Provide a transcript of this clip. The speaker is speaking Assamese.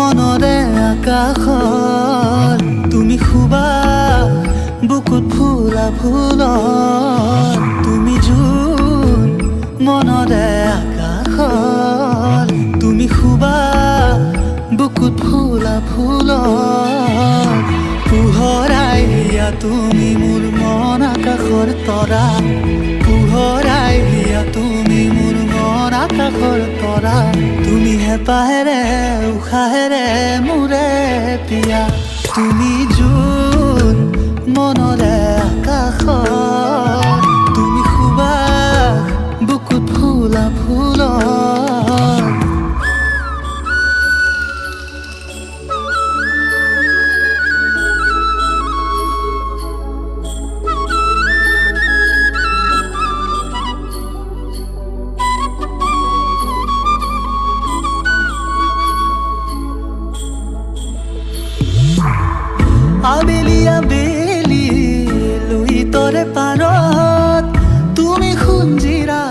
মনৰে আকাশত তুমি শুবা বুকুত ফুলা ফুলত তুমি জোন মনৰে আকাশত তুমি শুবা বুকুত ফুলা ফুলত পোহৰাই দিয়া তুমি মোৰ মন আকাশৰ তৰা পোহৰাই দিয়া তুমি মোৰ মন আকাশৰ তৰা তুমি হেঁপাহেৰে উশাহেৰে মোৰে পিয়া তুমি জোন মনৰে আকাশত তুমি শুবা বুকুত ফুলা ফুলত আবেলি আবেলি লুই তৰে পাৰত তুমি খুঞ্জিৰা